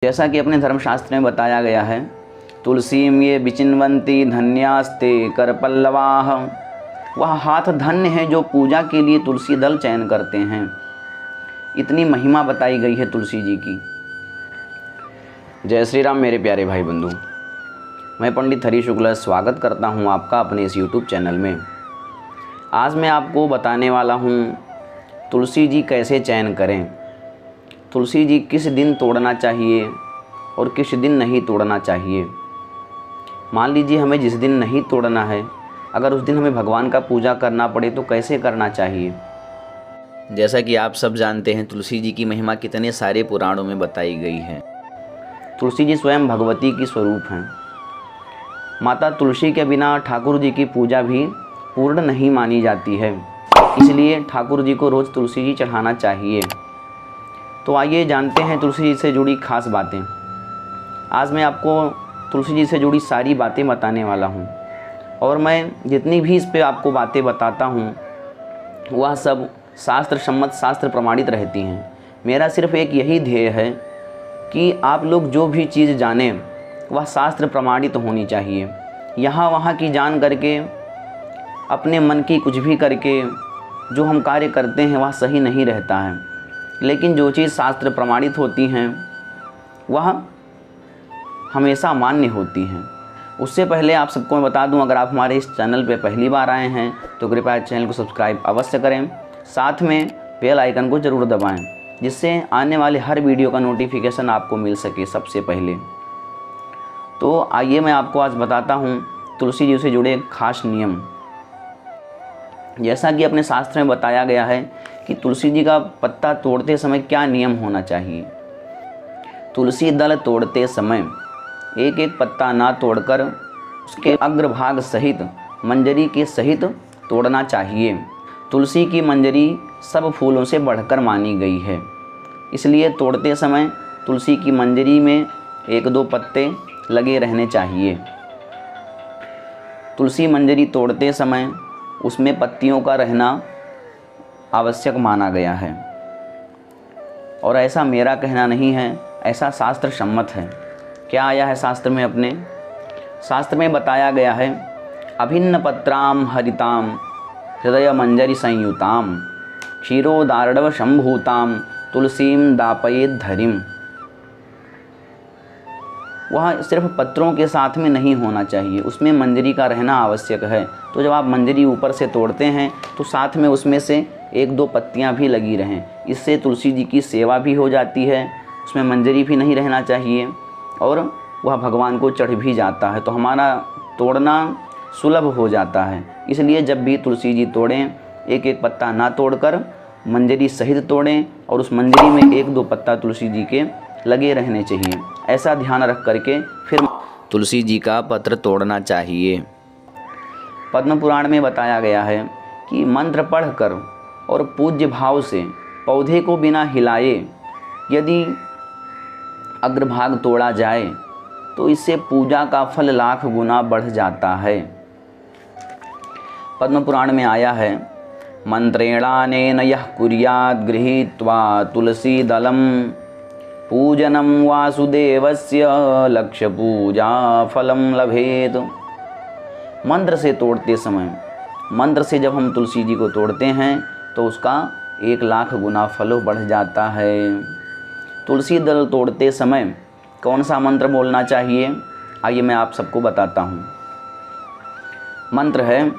जैसा कि अपने धर्मशास्त्र में बताया गया है, तुलसीम ये विचिन्वन्ति धन्यास्ते कर पल्लवाह। वह हाथ धन्य है जो पूजा के लिए तुलसी दल चयन करते हैं। इतनी महिमा बताई गई है तुलसी जी की। जय श्री राम मेरे प्यारे भाई बंधु, मैं पंडित हरी शुक्ला स्वागत करता हूं आपका अपने इस YouTube चैनल में। आज मैं आपको बताने वाला हूं तुलसी जी कैसे चयन करें, तुलसी जी किस दिन तोड़ना चाहिए और किस दिन नहीं तोड़ना चाहिए। मान लीजिए हमें जिस दिन नहीं तोड़ना है, अगर उस दिन हमें भगवान का पूजा करना पड़े तो कैसे करना चाहिए। जैसा कि आप सब जानते हैं, तुलसी जी की महिमा कितने सारे पुराणों में बताई गई है। तुलसी जी स्वयं भगवती की स्वरूप हैं। माता तुलसी के बिना ठाकुर जी की पूजा भी पूर्ण नहीं मानी जाती है, इसलिए ठाकुर जी को रोज़ तुलसी जी चढ़ाना चाहिए। तो आइए जानते हैं तुलसी जी से जुड़ी खास बातें। आज मैं आपको तुलसी जी से जुड़ी सारी बातें बताने वाला हूँ, और मैं जितनी भी इस पे आपको बातें बताता हूँ वह सब शास्त्र सम्मत, शास्त्र प्रमाणित रहती हैं। मेरा सिर्फ एक यही ध्येय है कि आप लोग जो भी चीज़ जानें वह शास्त्र प्रमाणित होनी चाहिए। यहाँ वहाँ की जान करके, अपने मन की कुछ भी करके जो हम कार्य करते हैं वह सही नहीं रहता है। लेकिन जो चीज़ शास्त्र प्रमाणित होती हैं वह हमेशा मान्य होती हैं। उससे पहले आप सबको मैं बता दूं, अगर आप हमारे इस चैनल पर पहली बार आए हैं तो कृपया चैनल को सब्सक्राइब अवश्य करें, साथ में बेल आइकन को ज़रूर दबाएं, जिससे आने वाले हर वीडियो का नोटिफिकेशन आपको मिल सके सबसे पहले। तो आइए मैं आपको आज बताता हूँ तुलसी जी से जुड़े खास नियम। जैसा कि अपने शास्त्र में बताया गया है कि तुलसी जी का पत्ता तोड़ते समय क्या नियम होना चाहिए। तुलसी दल तोड़ते समय एक एक पत्ता ना तोड़कर उसके अग्रभाग सहित मंजरी के सहित तोड़ना चाहिए। तुलसी की मंजरी सब फूलों से बढ़कर मानी गई है, इसलिए तोड़ते समय तुलसी की मंजरी में एक दो पत्ते लगे रहने चाहिए। तुलसी मंजरी तोड़ते समय उसमें पत्तियों का रहना आवश्यक माना गया है, और ऐसा मेरा कहना नहीं है, ऐसा शास्त्र सम्मत है। क्या आया है शास्त्र में? अपने शास्त्र में बताया गया है, अभिन्न पत्राम हरिताम हृदय मंजरी संयुताम क्षीरोदार्णव शंभूताम तुलसीम दापयेद धरिम। वह सिर्फ पत्रों के साथ में नहीं होना चाहिए, उसमें मंजरी का रहना आवश्यक है। तो जब आप मंजरी ऊपर से तोड़ते हैं तो साथ में उसमें से एक दो पत्तियां भी लगी रहें। इससे तुलसी जी की सेवा भी हो जाती है, उसमें मंजरी भी नहीं रहना चाहिए और वह भगवान को चढ़ भी जाता है, तो हमारा तोड़ना सुलभ हो जाता है। इसलिए जब भी तुलसी जी तोड़ें, एक एक पत्ता ना तोड़कर मंजरी सहित तोड़ें, और उस मंजरी में एक दो पत्ता तुलसी जी के लगे रहने चाहिए। ऐसा ध्यान रख करके फिर तुलसी जी का पत्र तोड़ना चाहिए। पद्म पुराण में बताया गया है कि मंत्र पढ़कर और पूज्य भाव से पौधे को बिना हिलाए यदि अग्रभाग तोड़ा जाए तो इससे पूजा का फल लाख गुना बढ़ जाता है। पद्म पुराण में आया है, मंत्रेणानेन यः कुर्यात् गृहीत्वा तुलसी दलम पूजनम वासुदेवस्य लक्ष्य पूजा फलम लभेत। मंत्र से तोड़ते समय, मंत्र से जब हम तुलसी जी को तोड़ते हैं तो उसका 1,00,000 गुना फल बढ़ जाता है। तुलसी दल तोड़ते समय कौन सा मंत्र बोलना चाहिए, आइए मैं आप सबको बताता हूँ। मंत्र है,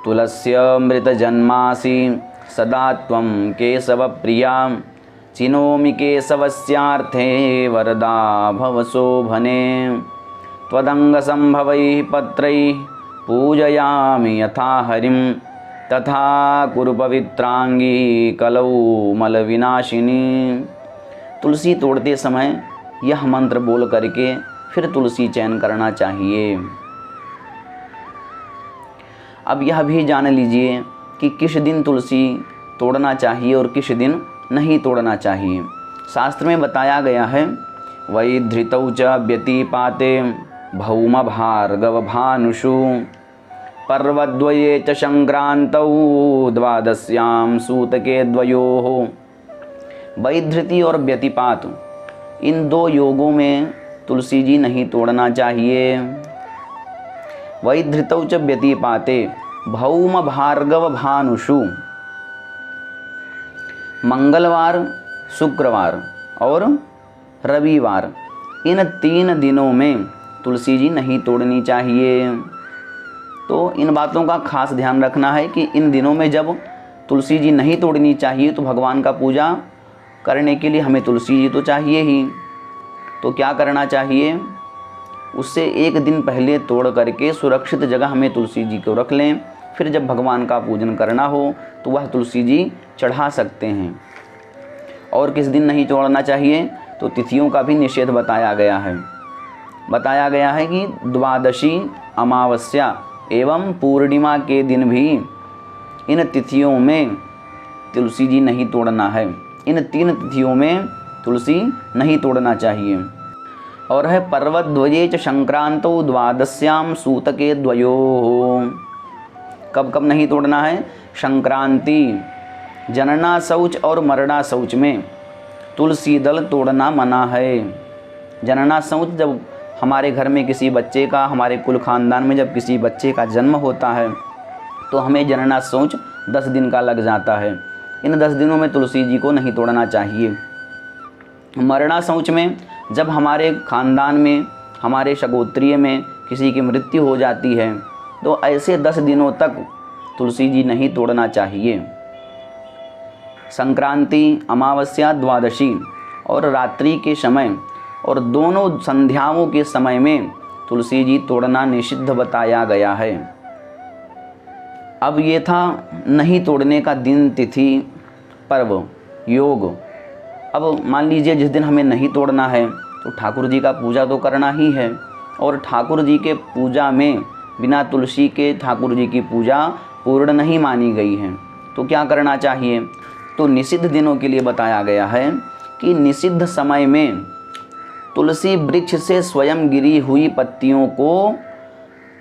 तुलस्यमृत जन्मासि सदा त्वं केशव प्रिया चिनोमि केशवस्यार्थे वरदा भव शोभने त्वदंग संभवैः पत्रैः पूजयामि यथा हरिं तथा कुरु पवित्रांगी कलौ मल विनाशिनी। तुलसी तोड़ते समय यह मंत्र बोल करके फिर तुलसी चयन करना चाहिए। अब यह भी जान लीजिए कि किस दिन तुलसी तोड़ना चाहिए और किस दिन नहीं तोड़ना चाहिए। शास्त्र में बताया गया है, वैधृतौ च व्यतिपाते भौम भार्गव भानुषु पर्वद्वये च संक्रांतौ द्वादश्याम सूतके द्वयोः। वैधृति और व्यतिपात इन 2 योगों में तुलसी जी नहीं तोड़ना चाहिए। वही धृतौ च व्यतिपाते भौम भार्गव भानुषु, मंगलवार, शुक्रवार और रविवार, इन 3 दिनों में तुलसी जी नहीं तोड़नी चाहिए। तो इन बातों का खास ध्यान रखना है कि इन दिनों में जब तुलसी जी नहीं तोड़नी चाहिए तो भगवान का पूजा करने के लिए हमें तुलसी जी तो चाहिए ही। तो क्या करना चाहिए, उससे 1 दिन पहले तोड़ करके सुरक्षित जगह हमें तुलसी जी को रख लें। फिर जब भगवान का पूजन करना हो तो वह तुलसी जी चढ़ा सकते हैं। और किस दिन नहीं तोड़ना चाहिए, तो तिथियों का भी निषेध बताया गया है। बताया गया है कि द्वादशी, अमावस्या एवं पूर्णिमा के दिन भी इन तिथियों में तुलसी जी नहीं तोड़ना है। इन 3 तिथियों में तुलसी नहीं तोड़ना चाहिए। और है पर्वद्वये च संक्रांतौ द्वादश्याम सूतके द्वयोः। कब कब नहीं तोड़ना है, संक्रांति, जनना शौच और मरना शौच में तुलसी दल तोड़ना मना है। जनना शौच जब हमारे घर में किसी बच्चे का, हमारे कुल खानदान में जब किसी बच्चे का जन्म होता है तो हमें जनना शौच 10 दिन का लग जाता है। इन 10 दिनों में तुलसी जी को नहीं तोड़ना चाहिए। मरना शौच में जब हमारे खानदान में, हमारे सगोत्रीय में किसी की मृत्यु हो जाती है तो ऐसे 10 दिनों तक तुलसी जी नहीं तोड़ना चाहिए। संक्रांति, अमावस्या, द्वादशी और रात्रि के समय और दोनों संध्याओं के समय में तुलसी जी तोड़ना निषिद्ध बताया गया है। अब ये था नहीं तोड़ने का दिन, तिथि, पर्व, योग। अब मान लीजिए जिस दिन हमें नहीं तोड़ना है तो ठाकुर जी का पूजा तो करना ही है, और ठाकुर जी के पूजा में बिना तुलसी के ठाकुर जी की पूजा पूर्ण नहीं मानी गई है। तो क्या करना चाहिए, तो निषिद्ध दिनों के लिए बताया गया है कि निषिद्ध समय में तुलसी वृक्ष से स्वयं गिरी हुई पत्तियों को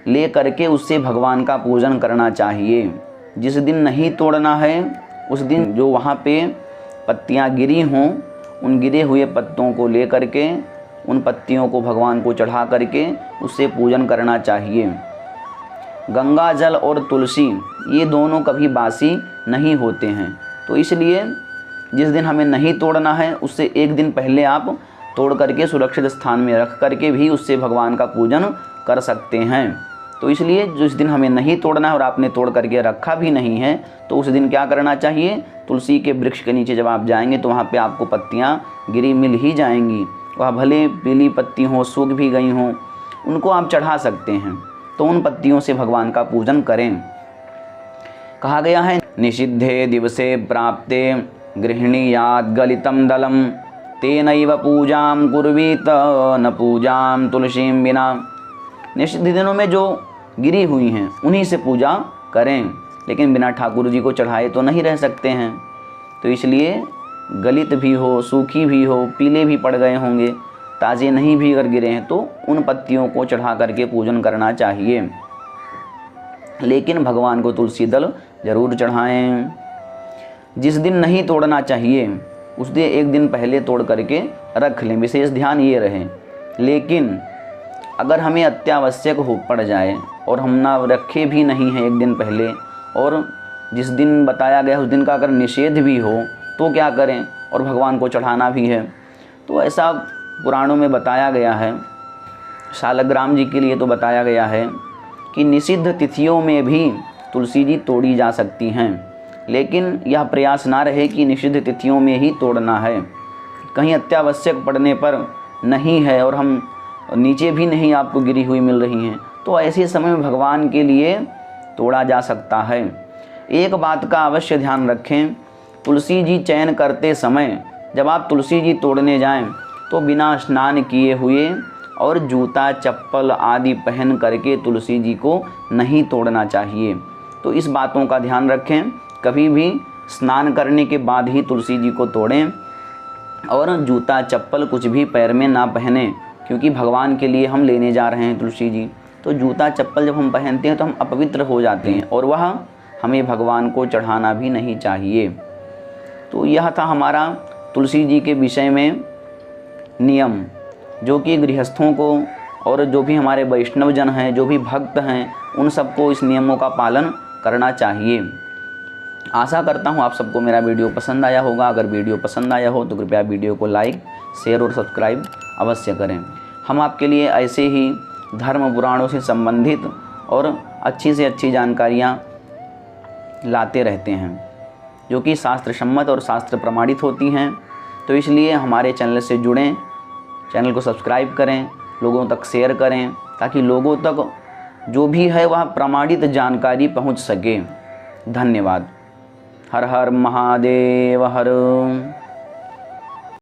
ले करके उससे भगवान का पूजन करना चाहिए। जिस दिन नहीं तोड़ना है उस दिन जो वहाँ पे पत्तियाँ गिरी हों, उन गिरे हुए पत्तों को ले करके उन पत्तियों को भगवान को चढ़ा करके उससे पूजन करना चाहिए। गंगा जल और तुलसी ये दोनों कभी बासी नहीं होते हैं, तो इसलिए जिस दिन हमें नहीं तोड़ना है उससे 1 दिन पहले आप तोड़ करके सुरक्षित स्थान में रख करके भी उससे भगवान का पूजन कर सकते हैं। तो इसलिए जिस दिन हमें नहीं तोड़ना है और आपने तोड़ करके रखा भी नहीं है तो उस दिन क्या करना चाहिए, तुलसी के वृक्ष के नीचे जब आप जाएंगे तो वहाँ पे आपको पत्तियाँ गिरी मिल ही जाएंगी। वह भले पीली पत्ती हों, सूख भी गई हों, उनको आप चढ़ा सकते हैं। तो उन पत्तियों से भगवान का पूजन करें। कहा गया है निषिद्धे दिवसे प्राप्ते गृहिणीयात् गलितं दलम तेनैव पूजां कुर्वीत न पूजां तुलसीं विना। निषिद्ध दिनों में जो गिरी हुई हैं उन्हीं से पूजा करें, लेकिन बिना ठाकुर जी को चढ़ाए तो नहीं रह सकते हैं। तो इसलिए गलित भी हो, सूखी भी हो, पीले भी पड़ गए होंगे, ताज़े नहीं भी अगर गिरे हैं तो उन पत्तियों को चढ़ा करके पूजन करना चाहिए। लेकिन भगवान को तुलसी दल जरूर चढ़ाएं। जिस दिन नहीं तोड़ना चाहिए उस दिन 1 दिन पहले तोड़ करके रख लें, विशेष ध्यान ये रहे। लेकिन अगर हमें अत्यावश्यक हो पड़ जाए और हम ना रखे भी नहीं हैं 1 दिन पहले, और जिस दिन बताया गया उस दिन का अगर निषेध भी हो तो क्या करें, और भगवान को चढ़ाना भी है, तो ऐसा पुराणों में बताया गया है। शालग्राम जी के लिए तो बताया गया है कि निषिद्ध तिथियों में भी तुलसी जी तोड़ी जा सकती हैं, लेकिन यह प्रयास ना रहे कि निषिद्ध तिथियों में ही तोड़ना है। कहीं अत्यावश्यक पड़ने पर नहीं है और हम नीचे भी नहीं आपको गिरी हुई मिल रही हैं, तो ऐसे समय में भगवान के लिए तोड़ा जा सकता है। एक बात का अवश्य ध्यान रखें, तुलसी जी चयन करते समय जब आप तुलसी जी तोड़ने जाएं तो बिना स्नान किए हुए और जूता चप्पल आदि पहन करके तुलसी जी को नहीं तोड़ना चाहिए। तो इस बातों का ध्यान रखें, कभी भी स्नान करने के बाद ही तुलसी जी को तोड़ें, और जूता चप्पल कुछ भी पैर में ना पहने, क्योंकि भगवान के लिए हम लेने जा रहे हैं तुलसी जी। तो जूता चप्पल जब हम पहनते हैं तो हम अपवित्र हो जाते हैं, और वह हमें भगवान को चढ़ाना भी नहीं चाहिए। तो यह था हमारा तुलसी जी के विषय में नियम जो कि गृहस्थों को और जो भी हमारे वैष्णव जन हैं, जो भी भक्त हैं, उन सबको इस नियमों का पालन करना चाहिए। आशा करता हूँ आप सबको मेरा वीडियो पसंद आया होगा। अगर वीडियो पसंद आया हो तो कृपया वीडियो को लाइक, शेयर और सब्सक्राइब अवश्य करें। हम आपके लिए ऐसे ही धर्म पुराणों से संबंधित और अच्छी से अच्छी जानकारियाँ लाते रहते हैं, जो कि शास्त्र सम्मत और शास्त्र प्रमाणित होती हैं। तो इसलिए हमारे चैनल से जुड़ें, चैनल को सब्सक्राइब करें, लोगों तक शेयर करें, ताकि लोगों तक जो भी है वह प्रमाणित जानकारी पहुंच सके। धन्यवाद। हर हर महादेव हर।